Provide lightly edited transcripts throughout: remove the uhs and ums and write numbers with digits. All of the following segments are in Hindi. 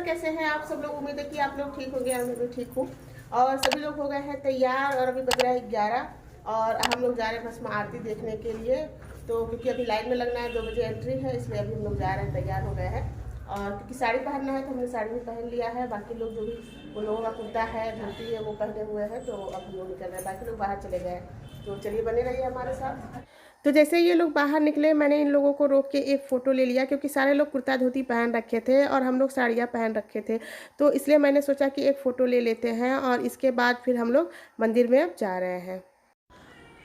कैसे हैं आप सब लोग? उम्मीद है कि आप लोग ठीक होंगे। मैं भी ठीक हूँ। और सभी लोग हो गए हैं तैयार और अभी बज रहा है 11 और हम लोग जा रहे हैं भस्म आरती देखने के लिए। तो क्योंकि अभी लाइन में लगना है, 2 बजे एंट्री है, इसलिए अभी हम लोग जा रहे हैं, तैयार हो गए हैं। और क्योंकि साड़ी पहनना है तो हमने साड़ी भी पहन लिया है। बाकी लोग जो भी उन लोगों का कुर्ता है, धोती है, वो पहने हुए हैं। तो अब हम लोग निकल रहे हैं, बाकी लोग बाहर चले गए हैं। तो चलिए बने रहिए हमारे साथ। तो जैसे ये लोग बाहर निकले, मैंने इन लोगों को रोक के एक फ़ोटो ले लिया क्योंकि सारे लोग कुर्ता धोती पहन रखे थे और हम लोग साड़ियाँ पहन रखे थे। तो इसलिए मैंने सोचा कि एक फ़ोटो ले लेते हैं और इसके बाद फिर हम लोग मंदिर में अब जा रहे हैं।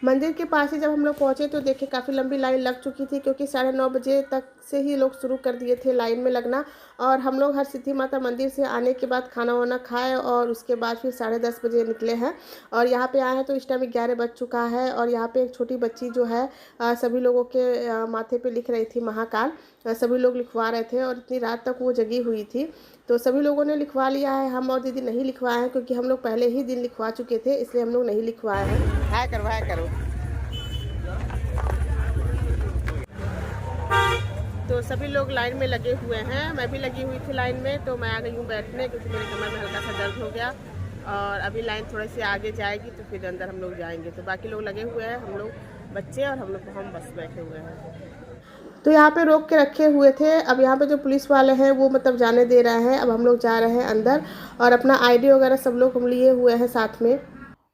मंदिर के पास ही जब हम लोग पहुँचे तो देखिए काफ़ी लंबी लाइन लग चुकी थी क्योंकि 9:30 बजे तक से ही लोग शुरू कर दिए थे लाइन में लगना। और हम लोग हरसिद्धि माता मंदिर से आने के बाद खाना वाना खाए और उसके बाद फिर 10:30 बजे निकले हैं। और यहाँ पे आए हैं तो इस टाइम 11 बज चुका है। और यहाँ पे एक छोटी बच्ची जो है सभी लोगों के माथे पे लिख रही थी महाकाल। सभी लोग लिखवा रहे थे और इतनी रात तक वो जगी हुई थी। तो सभी लोगों ने लिखवा लिया है, हम और दीदी नहीं लिखवाए हैं क्योंकि हम लोग पहले ही दिन लिखवा चुके थे, इसलिए हम लोग नहीं लिखवाए हैं। हाय करो, हाय करो। तो सभी लोग लाइन में लगे हुए हैं, मैं भी लगी हुई थी लाइन में। तो मैं आ गई हूँ बैठने क्योंकि मेरे कमर में हल्का सा दर्द हो गया। और अभी लाइन थोड़ी सी आगे जाएगी तो फिर अंदर हम लोग जाएंगे। तो बाकी लोग लगे हुए हैं, हम लोग बच्चे और हम बस बैठे हुए हैं। तो यहाँ पे रोक के रखे हुए थे। अब यहाँ पे जो पुलिस वाले हैं वो मतलब जाने दे रहे हैं। अब हम लोग जा रहे हैं अंदर और अपना आईडी वगैरह सब लोग हम लिए हुए हैं साथ में।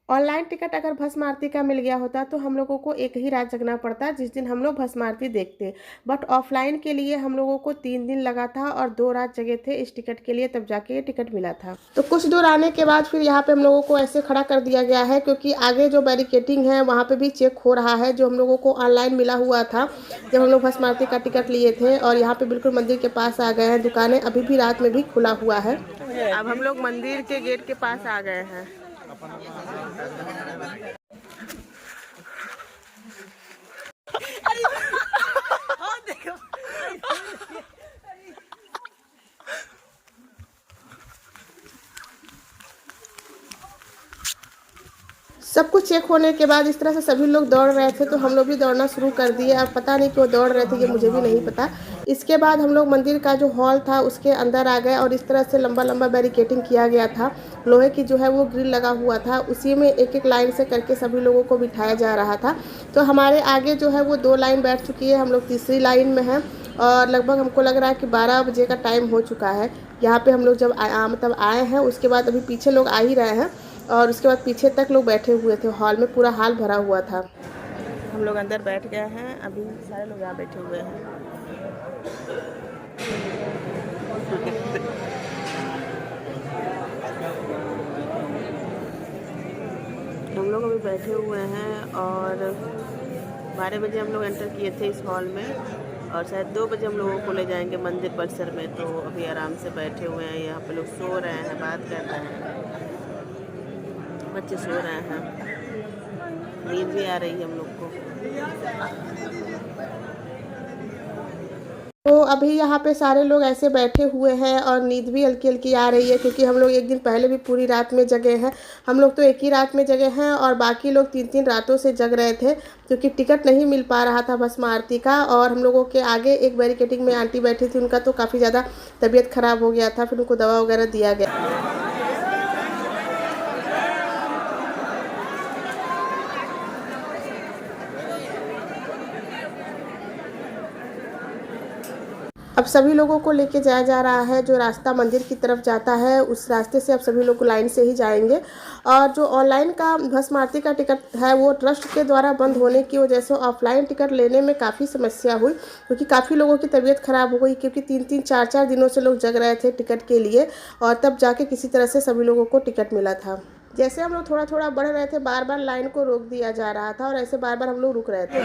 ऑनलाइन टिकट अगर भस्म आरती का मिल गया होता तो हम लोगों को एक ही रात जगना पड़ता जिस दिन हम लोग भस्म आरती देखते। बट ऑफलाइन के लिए हम लोगों को 3 दिन लगा था और 2 रात जगे थे इस टिकट के लिए, तब जाके ये टिकट मिला था। तो कुछ दूर आने के बाद फिर यहाँ पे हम लोगों को ऐसे खड़ा कर दिया गया है क्योंकि आगे जो बैरिकेटिंग है वहाँ पे भी चेक हो रहा है, जो हम लोगों को ऑनलाइन मिला हुआ था जब हम लोग भस्म आरती का टिकट लिए थे। और यहाँ पे बिल्कुल मंदिर के पास आ गए हैं, दुकानें अभी भी रात में भी खुला हुआ है। अब हम लोग मंदिर के गेट के पास आ गए हैं। सब कुछ चेक होने के बाद इस तरह से सभी लोग दौड़ रहे थे तो हम लोग भी दौड़ना शुरू कर दिए। अब पता नहीं क्यों दौड़ रहे थे, ये मुझे भी नहीं पता। इसके बाद हम लोग मंदिर का जो हॉल था उसके अंदर आ गए और इस तरह से लंबा लंबा बैरिकेटिंग किया गया था। लोहे की जो है वो ग्रिल लगा हुआ था, उसी में एक एक लाइन से करके सभी लोगों को बिठाया जा रहा था। तो हमारे आगे जो है वो 2 लाइन बैठ चुकी है, हम लोग तीसरी लाइन में हैं। और लगभग हमको लग रहा है कि 12 बजे का टाइम हो चुका है। यहाँ पे हम लोग जब मतलब आए हैं उसके बाद अभी पीछे लोग आ ही रहे हैं और उसके बाद पीछे तक लोग बैठे हुए थे, हॉल में पूरा हाल भरा हुआ था। हम लोग अंदर बैठ गए हैं, अभी सारे लोग यहाँ बैठे हुए हैं। हम लोग अभी बैठे हुए हैं और 12 बजे हम लोग एंटर किए थे इस हॉल में और शायद 2 बजे हम लोगों को ले जाएंगे मंदिर परिसर में। तो अभी आराम से बैठे हुए हैं, यहाँ पे लोग सो रहे हैं, बात कर रहे हैं, बच्चे सो रहे हैं, नींद भी आ रही है हम लोग को। तो अभी यहाँ पे सारे लोग ऐसे बैठे हुए हैं और नींद भी हल्की हल्की आ रही है क्योंकि हम लोग एक दिन पहले भी पूरी रात में जगे हैं। हम लोग तो एक ही रात में जगे हैं और बाकी लोग 3-3 रातों से जग रहे थे क्योंकि टिकट नहीं मिल पा रहा था भस्म आरती का। और हम लोगों के आगे एक बैरिकेटिंग में आंटी बैठी थी, उनका तो काफ़ी ज़्यादा तबीयत ख़राब हो गया था, फिर उनको दवा वगैरह दिया गया। अब सभी लोगों को लेके जाया जा रहा है, जो रास्ता मंदिर की तरफ जाता है उस रास्ते से अब सभी लोग लाइन से ही जाएंगे। और जो ऑनलाइन का भस्म आरती का टिकट है वो ट्रस्ट के द्वारा बंद होने की वजह से ऑफलाइन टिकट लेने में काफ़ी समस्या हुई क्योंकि काफ़ी लोगों की तबीयत ख़राब हो गई क्योंकि 3-3 4-4 दिनों से लोग जग रहे थे टिकट के लिए और तब जाके किसी तरह से सभी लोगों को टिकट मिला था। जैसे हम लोग थोड़ा थोड़ा बढ़ रहे थे, बार बार लाइन को रोक दिया जा रहा था और ऐसे बार बार हम लोग रुक रहे थे।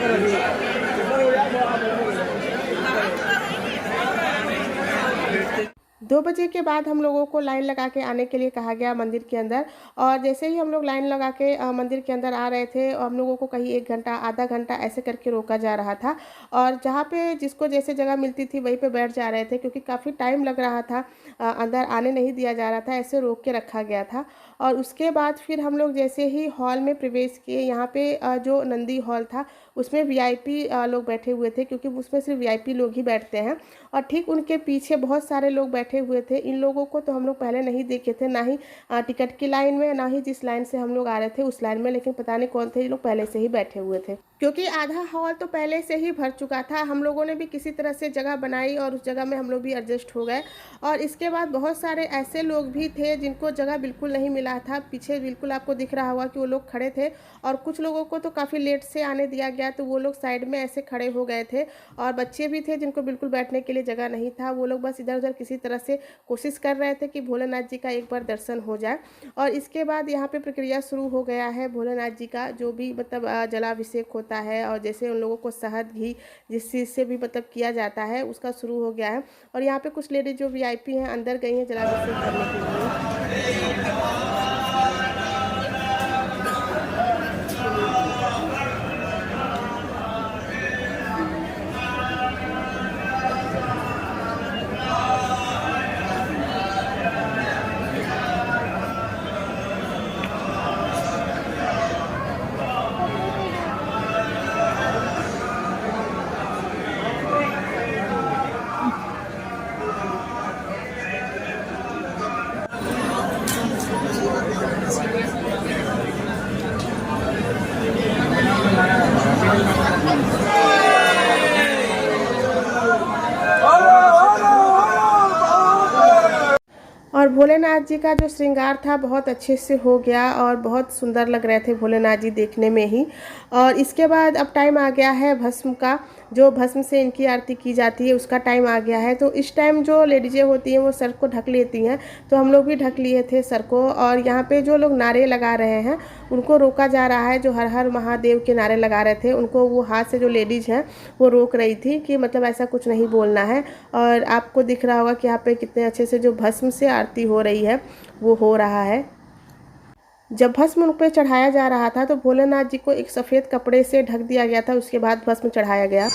2 बजे के बाद हम लोगों को लाइन लगा के आने के लिए कहा गया मंदिर के अंदर। और जैसे ही हम लोग लाइन लगा के मंदिर के अंदर आ रहे थे और हम लोगों को कहीं 1 घंटा आधा घंटा ऐसे करके रोका जा रहा था और जहाँ पे जिसको जैसे जगह मिलती थी वहीं पे बैठ जा रहे थे क्योंकि काफ़ी टाइम लग रहा था, अंदर आने नहीं दिया जा रहा था, ऐसे रोक के रखा गया था। और उसके बाद फिर हम लोग जैसे ही हॉल में प्रवेश किए, यहाँ पे जो नंदी हॉल था उसमें वीआईपी लोग बैठे हुए थे, क्योंकि उसमें सिर्फ वीआईपी लोग ही बैठते हैं। और ठीक उनके पीछे बहुत सारे लोग बैठे हुए थे। इन लोगों को तो हम लोग पहले नहीं देखे थे, ना ही टिकट की लाइन में, ना ही जिस लाइन से हम लोग आ रहे थे उस लाइन में, लेकिन पता नहीं कौन थे ये लोग, पहले से ही बैठे हुए थे। क्योंकि आधा हॉल तो पहले से ही भर चुका था। हम लोगों ने भी किसी तरह से जगह बनाई और उस जगह में हम लोग भी एडजस्ट हो गए। और इसके बाद बहुत सारे ऐसे लोग भी थे जिनको जगह बिल्कुल नहीं मिला था। पीछे बिल्कुल आपको दिख रहा होगा कि वो लोग खड़े थे, और कुछ लोगों को तो काफ़ी लेट से आने दिया गया, तो वो लोग साइड में ऐसे खड़े हो गए थे। और बच्चे भी थे जिनको बिल्कुल बैठने के लिए जगह नहीं था, वो लोग बस इधर उधर किसी तरह से कोशिश कर रहे थे कि भोलेनाथ जी का एक बार दर्शन हो जाए। और इसके बाद यहाँ पे प्रक्रिया शुरू हो गया है भोलेनाथ जी का, जो भी मतलब जलाभिषेक होता है, और जैसे उन लोगों को शहद घी जिस चीज़ से भी मतलब किया जाता है उसका शुरू हो गया है। और यहाँ पे कुछ लेडीज जो वीआईपी हैं अंदर गई हैं जलाभिषेक करने के लिए। और भोलेनाथ जी का जो श्रृंगार था बहुत अच्छे से हो गया, और बहुत सुंदर लग रहे थे भोलेनाथ जी देखने में ही। और इसके बाद अब टाइम आ गया है भस्म का, जो भस्म से इनकी आरती की जाती है उसका टाइम आ गया है। तो इस टाइम जो लेडीजें होती हैं वो सर को ढक लेती हैं, तो हम लोग भी ढक लिए थे सर को। और यहाँ पे जो लोग नारे लगा रहे हैं उनको रोका जा रहा है, जो हर हर महादेव के नारे लगा रहे थे उनको वो हाथ से जो लेडीज़ हैं वो रोक रही थी कि मतलब ऐसा कुछ नहीं बोलना है। और आपको दिख रहा होगा कि यहाँ पे कितने अच्छे से जो भस्म से आरती हो रही है वो हो रहा है। जब भस्म उन पे चढ़ाया जा रहा था तो भोलेनाथ जी को एक सफ़ेद कपड़े से ढक दिया गया था, उसके बाद भस्म चढ़ाया गया।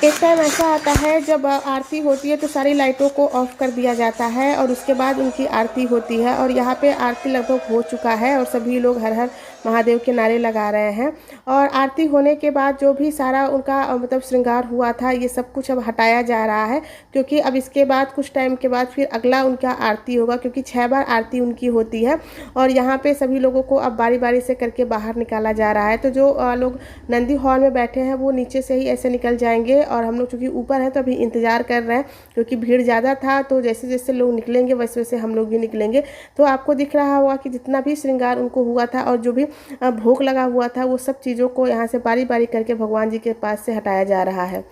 एक टाइम ऐसा आता है जब आरती होती है तो सारी लाइटों को ऑफ कर दिया जाता है, और उसके बाद उनकी आरती होती है। और यहाँ पे आरती लगभग हो चुका है और सभी लोग हर हर महादेव के नारे लगा रहे हैं। और आरती होने के बाद जो भी सारा उनका मतलब श्रृंगार हुआ था ये सब कुछ अब हटाया जा रहा है, क्योंकि अब इसके बाद कुछ टाइम के बाद फिर अगला उनका आरती होगा, क्योंकि 6 बार आरती उनकी होती है। और यहाँ पे सभी लोगों को अब बारी बारी से करके बाहर निकाला जा रहा है। तो जो लोग नंदी हॉल में बैठे हैं वो नीचे से ही ऐसे निकल जाएंगे, और हम लोग चूँकि ऊपर हैं तो अभी इंतज़ार कर रहे हैं, क्योंकि भीड़ ज़्यादा था। तो जैसे जैसे लोग निकलेंगे वैसे वैसे हम लोग भी निकलेंगे। तो आपको दिख रहा होगा कि जितना भी श्रृंगार उनको हुआ था और जो भी भोग लगा हुआ था वो सब चीज़ों को यहाँ से बारी बारी करके भगवान जी के पास से हटाया जा रहा है।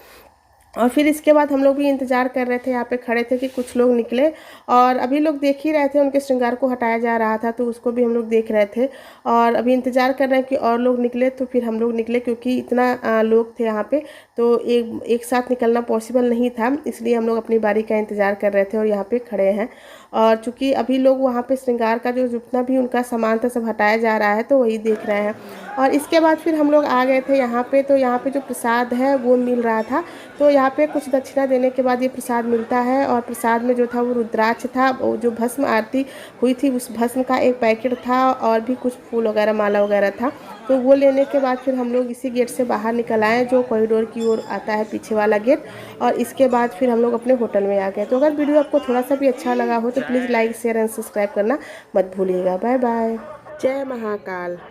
और फिर इसके बाद हम लोग भी इंतज़ार कर रहे थे, यहाँ पे खड़े थे कि कुछ लोग निकले। और अभी लोग देख ही रहे थे, उनके श्रृंगार को हटाया जा रहा था तो उसको भी हम लोग देख रहे थे। और अभी इंतज़ार कर रहे हैं कि और लोग निकले, तो फिर हम लोग निकले, क्योंकि इतना लोग थे यहाँ पे तो एक साथ निकलना पॉसिबल नहीं था, इसलिए हम लोग अपनी बारी का इंतज़ार कर रहे थे और यहाँ पे खड़े हैं। और चूँकि अभी लोग वहाँ पे श्रृंगार का जो जितना भी उनका सामान था सब हटाया जा रहा है, तो वही देख रहे हैं। और इसके बाद फिर हम लोग आ गए थे यहाँ पे, तो यहाँ पे जो प्रसाद है वो मिल रहा था। तो यहाँ पे कुछ दक्षिणा देने के बाद ये प्रसाद मिलता है, और प्रसाद में जो था वो रुद्राक्ष था। जो भस्म आरती हुई थी उस भस्म का एक पैकेट था, और भी कुछ फूल वगैरह माला वगैरह था। तो वो लेने के बाद फिर हम लोग इसी गेट से बाहर निकल आए, जो कॉरिडोर की ओर आता है पीछे वाला गेट। और इसके बाद फिर हम लोग अपने होटल में आ गए। तो अगर वीडियो आपको थोड़ा सा भी अच्छा लगा हो तो please like share and subscribe करना मत भूलिएगा। Bye bye. जय महाकाल।